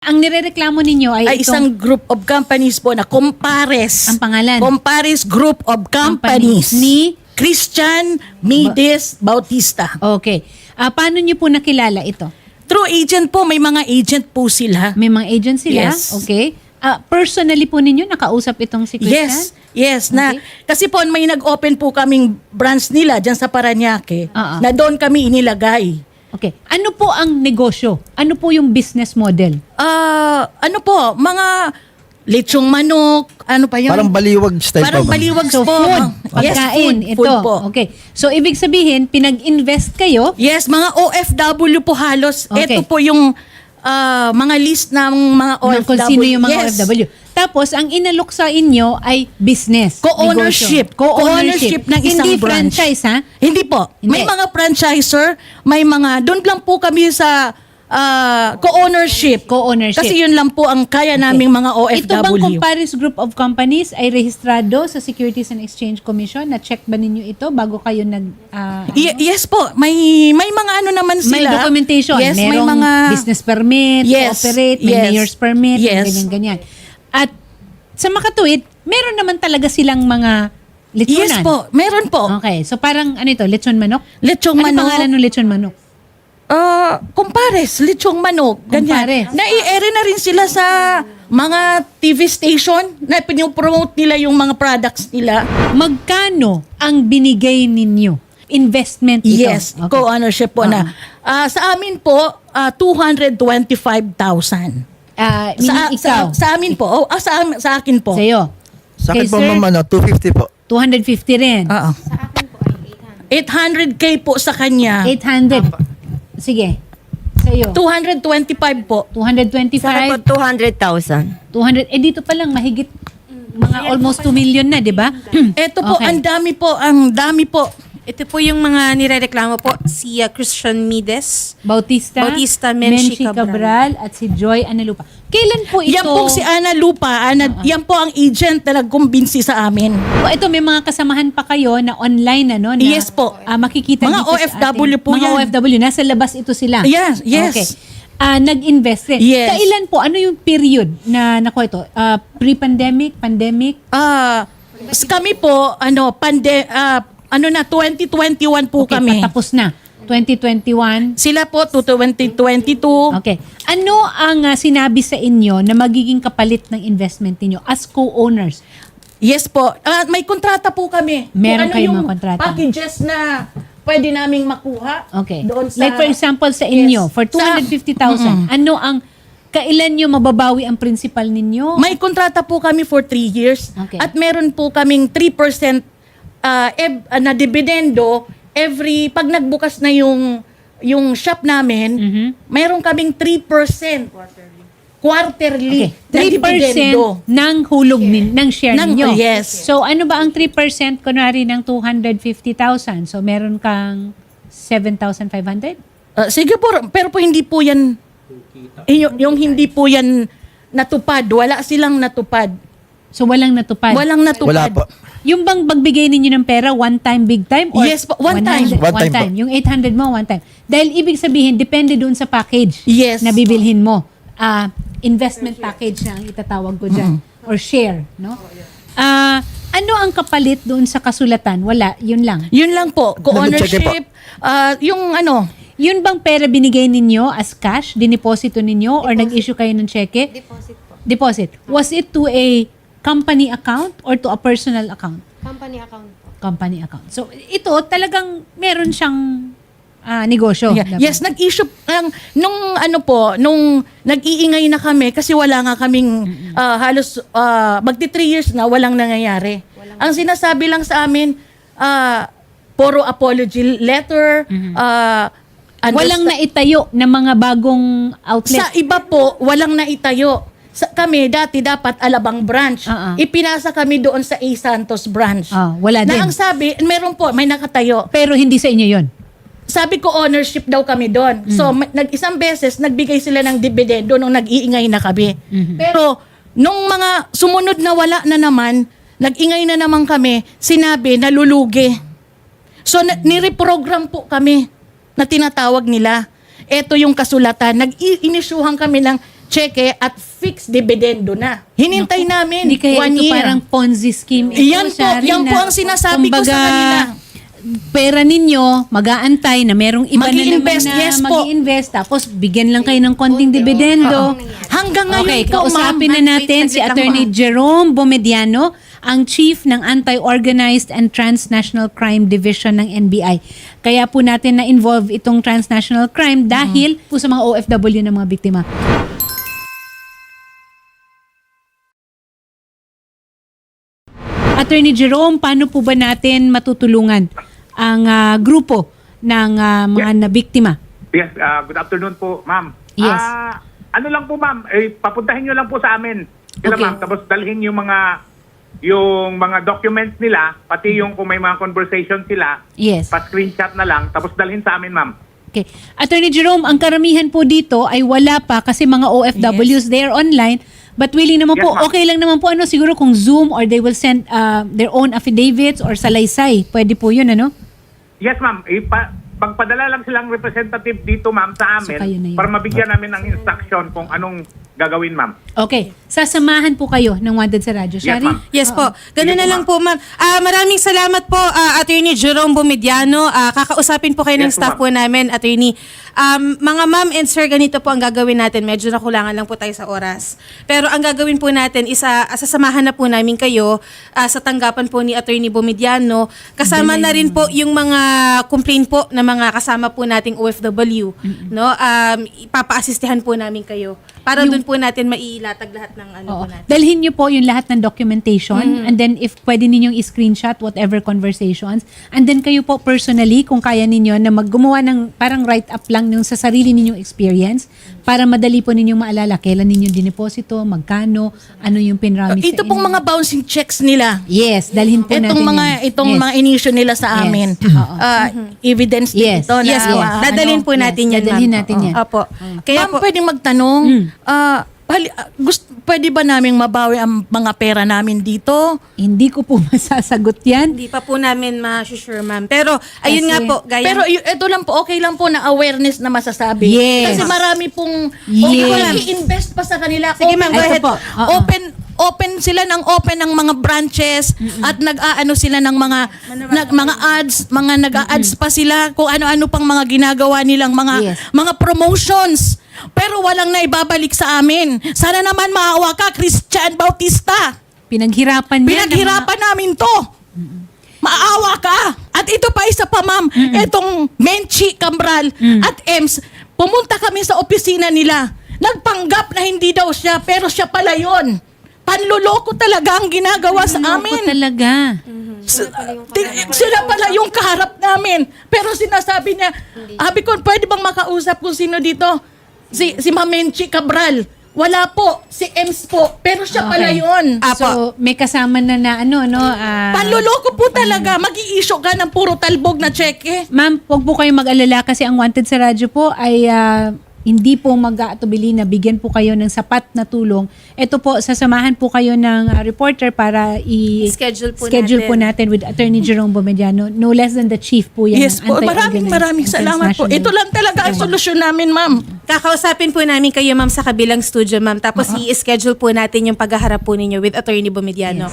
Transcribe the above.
Ang nirereklamo ninyo ay, ay isang group of companies po na Compares. Ang pangalan? Compares Group of Companies. Ni? Christian Mides Bautista. Okay. Paano nyo po nakilala ito? Through agent po, may mga agent po sila. May mga agent sila? Yes. Okay. Personally po ninyo nakausap itong si Christian? Yes, na Okay. kasi po may nag-open po kaming branch nila diyan sa Parañaque na doon kami inilagay. Okay. Ano po ang negosyo? Ano po yung business model? Ano po, mga lechong manok, ano pa yun? Parang baliwag style Parang pa ba? baliwag So po. food, Yes, pagkain, ito. food po. Okay. So ibig sabihin, pinag-invest kayo. Yes, mga OFW po halos. Okay. Ito po yung mga list ng mga OFW. Kung sino yung mga Yes. OFW. Tapos, ang inalok sa inyo ay business. Co-ownership. negosyo. Co-ownership ng isang Hindi branch. franchise, ha? Hindi po. Hindi. May mga franchiser, may mga, doon lang po kami sa co-ownership. Co-ownership. Kasi yun lang po ang kaya naming mga OFW. Ito bang Compares Group of Companies ay rehistrado sa Securities and Exchange Commission? Na-check ba ninyo ito bago kayo Yes po. May mga ano naman sila. may documentation? Yes, may Merong mga business permit, Yes, to operate, may yes, mayor's permit, yes. ganyan-ganyan. At sa makatuwid, meron naman talaga silang mga lechonan. Yes po. Meron po. Okay. So parang ano ito? Lechon manok? Lechong Ano manok. pangalan ng lechon manok? Compares, lechong manok, ganyan. Compares. Nai-ere na rin sila sa mga TV station na pinopromote nila yung mga products nila. Magkano ang binigay ninyo? Investment ito? Yes, Okay. co-ownership po na. Sa amin po, 225,000. Meaning ikaw? Sa amin po, sa akin po. Sa'yo? Sa akin Kay po, sir? ma'am, 250 po. 250 rin. Oo. 800K po sa kanya. 800. Sige. Sa'yo? 225 po. 225. Sa akin po, 200,000. 200. Dito pa lang mahigit mga almost 2 million na, di ba? Ito po, Okay. ang dami po. Ito po yung mga nirereklamo po, si Christian Mides. Bautista, Bautista, Menchi Cabral, at si Joy Analupa. Kailan po ito? Yan po si Ana Lupa. Yan po ang agent na nagkumbinsi sa amin. Ito, may mga kasamahan pa kayo na online, ano? Na, Yes po. Makikita Mga dito sa OFW ating, po mga yan. OFW. Nasa labas ito sila. Yes, yes. Okay. Nag-invest rin. Yes. Kailan po? Ano yung period na nakuha ito? Pre-pandemic? Pandemic? Kami po, 2021 po Okay, kami. patapos na. 2021. Sila po, 2022. Okay. Ano ang sinabi sa inyo na magiging kapalit ng investment niyo as co-owners? Yes po. May kontrata po kami. Meron Kung kayong yung mga kontrata? packages na pwede naming makuha. Okay. Doon sa, Like for example sa inyo, Yes. for 250,000, ano ang kailan nyo mababawi ang principal ninyo? May kontrata po kami for 3 years. Okay. At meron po kaming 3% na dividendo pag nagbukas na yung shop namin, meron kaming 3% quarterly Okay. na 3% dividendo. ng hulog ng share ninyo. Yes. So ano ba ang 3% kunwari ng 250,000? So meron kang 7,500? Sige po, pero po hindi po yan, yung hindi po yan natupad. Wala silang natupad. So walang natupad. Walang natupad. Wala po. Yung bang pagbigay ninyo ng pera, one time, big time? Or Yes po, one time. 100? One time po. Yung 800 mo, one time. Dahil ibig sabihin, depende doon sa package Yes. na bibilhin mo. Investment package na ang itatawag ko dyan. Or share, no? Ano ang kapalit doon sa kasulatan? Wala, yun lang. Yun lang po. Co-ownership, Nag-check yung Yun bang pera binigay ninyo as cash? Dineposito ninyo? Or nag-issue kayo ng cheque? Deposit po. Deposit. Was it to a company account or to a personal account? Company account po. Company account. So, ito talagang meron siyang negosyo. Yeah. dapat. Yes, nag-issue nung nag-iingay na kami kasi wala nga kaming halos magti 3 years na walang nangyayari. Ang sinasabi lang sa amin puro apology letter, Walang naitayo na mga bagong outlet. sa iba po walang naitayo. Kami dati dapat Alabang branch. Ipinasa kami doon sa A Santos branch. Wala din. Na ang sabi, meron po, may nakatayo. Pero hindi sa inyo yon. Sabi ko ownership daw kami doon. So nag-isang beses nagbigay sila ng dividendo nung nag-iingay na kami. Pero nung mga sumunod na wala na naman, nag-ingay na naman kami, sinabi nalulugi. So nireprogram po kami na tinatawag nila. Ito yung kasulatan. Nag-inisyuhan kami ng cheque at fixed dividendo na. Hinintay namin Hindi kaya 1 ito year. parang Ponzi scheme. Ito, Yan po, Shari, yan po na, ang sinasabi ko sa kumbaga, kanila. Pera ninyo, mag-aantay na merong iba na naman Mag-i-invest, na yes po. mag-i-invest. Tapos bigyan lang kayo ng konting dividendo. Hanggang ngayon Okay, po, ma'am. kausapin na natin si Attorney Jerome Bomediano, ang Chief ng Anti-Organized and Transnational Crime Division ng NBI. Kaya po natin na-involve itong transnational crime dahil po sa mga OFW ng mga biktima. Attorney Jerome, paano po ba natin matutulungan ang grupo ng mga nabiktima? Yes, good afternoon po, ma'am. Yes. Ano lang po, ma'am, papuntahin nyo lang po sa amin. Sila, Okay. ma'am, tapos dalhin yung mga documents nila, pati yung kung may mga conversation sila, Yes. pa-screenshot na lang, tapos dalhin sa amin, ma'am. Okay. Attorney Jerome, ang karamihan po dito ay wala pa kasi mga OFWs, they're online. But willing naman Yes, po, ma'am. okay lang naman po, siguro kung Zoom or they will send their own affidavits or salaysay. Pwede po yun, ano? Yes, ma'am. Pagpadala lang silang representative dito, ma'am, sa So, kayo na amin yun. para mabigyan namin ng instruction kung anong gagawin, ma'am. Okay. Sasamahan po kayo ng Wanted sa Radyo. Yes, Shari? ma'am. Yes po. Ganun Sige na po, lang po, ma'am. Maraming salamat po, Attorney Jerome Bomediano. Kakausapin po kayo ng Yes po, staff po namin, Attorney. Mga ma'am and sir, ganito po ang gagawin natin. Medyo nakulangan lang po tayo sa oras. Pero ang gagawin po natin is sasamahan na po namin kayo sa tanggapan po ni Attorney Bomediano. Kasama na rin po yung mga complaint po ng mga kasama po nating OFW. No? Ipapa-assistihan po namin kayo para doon po natin mailatag lahat ng ano Oo. po natin. Dalhin niyo po yung lahat ng documentation and then if pwede ninyong i-screenshot whatever conversations and then kayo po personally kung kaya ninyo na maggumawa ng parang write-up lang yung sa sarili ninyong experience para madali po ninyong maalala kailan ninyo dineposito, magkano, ano yung pinramis Ito pong mga bouncing checks nila. Yes, dalhin po natin Itong yun. mga issue nila sa Yes. amin. Oo. Evidence din Yes. ito na Yes po. Dadalhin po natin yan, dadalhin ma'am. natin yan. Opo. Kaya Ma'am, po, pwedeng magtanong, pwede ba naming mabawi ang mga pera namin dito? Hindi ko po masasagot yan. hindi pa po namin ma-sure, ma'am. Pero, ayun Kasi- nga po, gaya... Pero ito lang po, okay lang po na awareness na masasabi. Yes. Kasi marami pong Yes. i-invest pa sa kanila. Sige, ma'am, go Ito ahead. po. Oo. Open sila ng mga branches at nag-aano sila ng mga ads, mga nag-a-ads pa sila kung ano-ano pang mga ginagawa nilang Yes. mga promotions. Pero walang naibabalik sa amin. Sana naman maawa ka, Christian Bautista. Pinaghirapan yan. Pinaghirapan namin to. Maawa ka. At ito pa isa pa, ma'am. Itong Menchi Cambral at EMS, pumunta kami sa opisina nila. Nagpanggap na hindi daw siya, pero siya pala yun. Panluloko talaga ang ginagawa sa amin. talaga. Sila pala yung kaharap namin. Pero sinasabi niya, sabi ko, pwede bang makausap kung sino dito? Si Ma'am Menchi Cabral. Wala po. Si EMS po. Pero siya pala Okay. yun. So, may kasama na Panluloko po talaga. Mag-i-issue ka ng puro talbog na cheque. Ma'am, huwag po kayong mag-alala kasi ang Wanted sa Radyo po ay hindi po mag-aatubili na bigyan po kayo ng sapat na tulong. Ito po, sasamahan po kayo ng reporter para Schedule po po natin with Attorney Jerome Bomediano. No less than the chief po yan. Yes ng po. anti-organized Maraming and salamat po. transnational. Ito lang talaga ang solusyon namin, ma'am. Kakausapin po namin kayo, ma'am, sa kabilang studio, ma'am. Tapos i-schedule po natin yung paghaharap po ninyo with Attorney Bomediano.